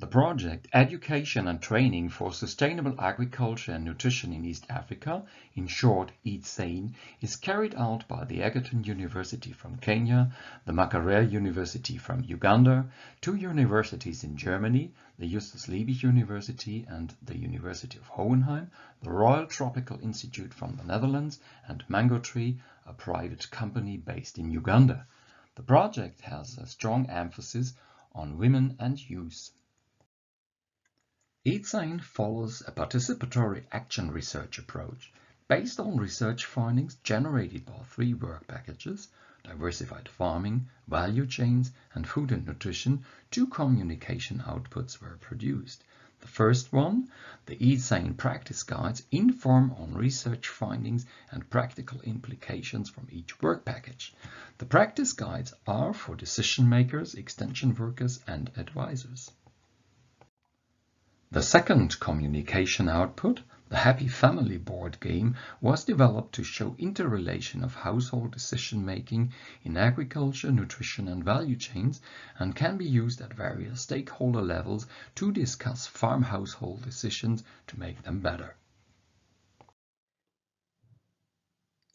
project Education and Training for Sustainable Agriculture and Nutrition in East Africa, in short EatSANE, is carried out by the Egerton University from Kenya, the Makerere University from Uganda, 2 universities in Germany, the Justus Liebig University and the University of Hohenheim, the Royal Tropical Institute from the Netherlands, and Mango Tree, a private company based in Uganda. The project has a strong emphasis on women and youth. EatSANE follows a participatory action research approach based on research findings generated by 3 work packages: diversified farming, value chains, and food and nutrition. 2 communication outputs were produced. The first one, the EatSANE practice guides, inform on research findings and practical implications from each work package. The practice guides are for decision makers, extension workers, and advisors. The second communication output, the Happy Family board game, was developed to show interrelation of household decision-making in agriculture, nutrition, and value chains, and can be used at various stakeholder levels to discuss farm household decisions to make them better.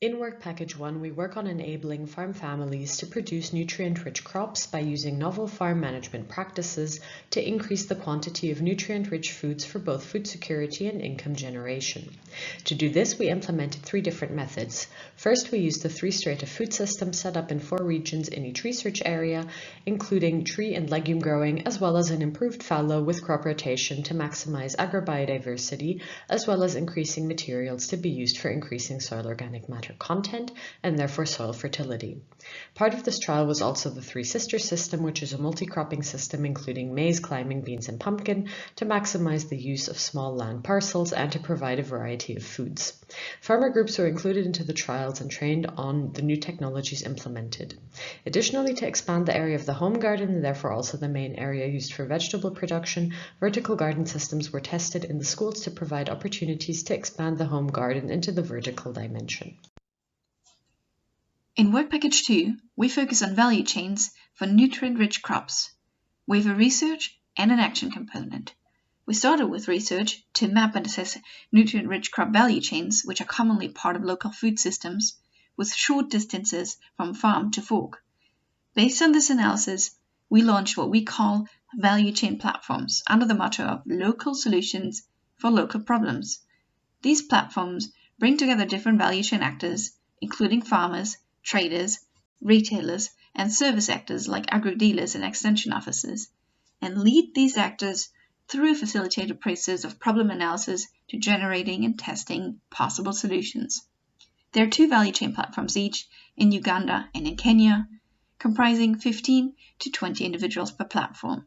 In Work Package 1, we work on enabling farm families to produce nutrient-rich crops by using novel farm management practices to increase the quantity of nutrient-rich foods for both food security and income generation. To do this, we implemented 3 different methods. First, we used the 3-strata food system set up in 4 regions in each research area, including tree and legume growing, as well as an improved fallow with crop rotation to maximize agrobiodiversity, as well as increasing materials to be used for increasing soil organic matter content and therefore soil fertility. Part of this trial was also the 3 sister system, which is a multi-cropping system including maize, climbing beans, and pumpkin to maximize the use of small land parcels and to provide a variety of foods. Farmer groups were included into the trials and trained on the new technologies implemented. Additionally, to expand the area of the home garden and therefore also the main area used for vegetable production, vertical garden systems were tested in the schools to provide opportunities to expand the home garden into the vertical dimension. In Work Package 2, we focus on value chains for nutrient-rich crops. We have a research and an action component. We started with research to map and assess nutrient-rich crop value chains, which are commonly part of local food systems, with short distances from farm to fork. Based on this analysis, we launched what we call value chain platforms under the motto of local solutions for local problems. These platforms bring together different value chain actors, including farmers, traders, retailers, and service actors like agro-dealers and extension officers, and lead these actors through a facilitated process of problem analysis to generating and testing possible solutions. There are 2 value chain platforms each, in Uganda and in Kenya, comprising 15 to 20 individuals per platform.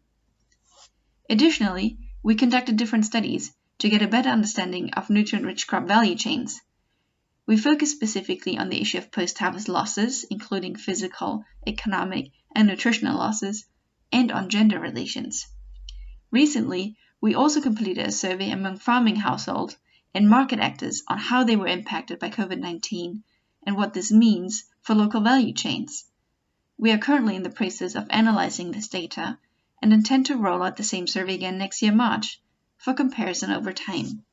Additionally, we conducted different studies to get a better understanding of nutrient-rich crop value chains. We focus specifically on the issue of post-harvest losses, including physical, economic, and nutritional losses, and on gender relations. Recently, we also completed a survey among farming households and market actors on how they were impacted by COVID-19 and what this means for local value chains. We are currently in the process of analyzing this data and intend to roll out the same survey again next year, March, for comparison over time.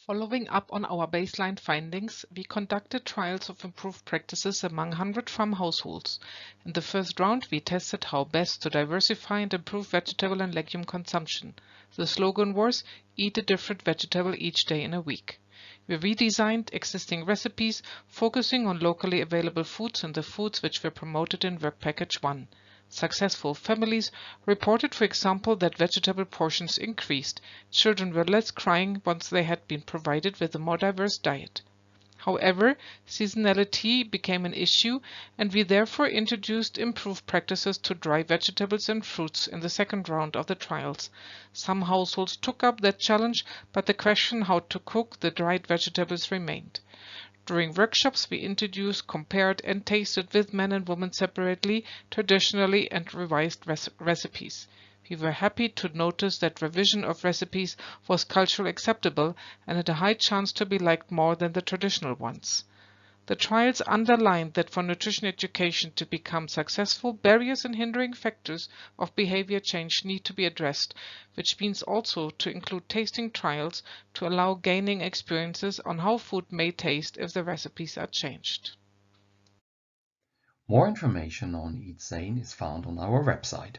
Following up on our baseline findings, we conducted trials of improved practices among 100 farm households. In the first round, we tested how best to diversify and improve vegetable and legume consumption. The slogan was, "Eat a different vegetable each day in a week." We redesigned existing recipes, focusing on locally available foods and the foods which were promoted in Work Package 1. Successful families reported, for example, that vegetable portions increased. Children were less crying once they had been provided with a more diverse diet. However, seasonality became an issue, and we therefore introduced improved practices to dry vegetables and fruits in the second round of the trials. Some households took up that challenge, but the question how to cook the dried vegetables remained. During workshops, we introduced, compared, and tasted with men and women separately, traditionally and revised recipes. We were happy to notice that revision of recipes was culturally acceptable and had a high chance to be liked more than the traditional ones. The trials underlined that for nutrition education to become successful, barriers and hindering factors of behavior change need to be addressed, which means also to include tasting trials to allow gaining experiences on how food may taste if the recipes are changed. More information on EatSANE is found on our website.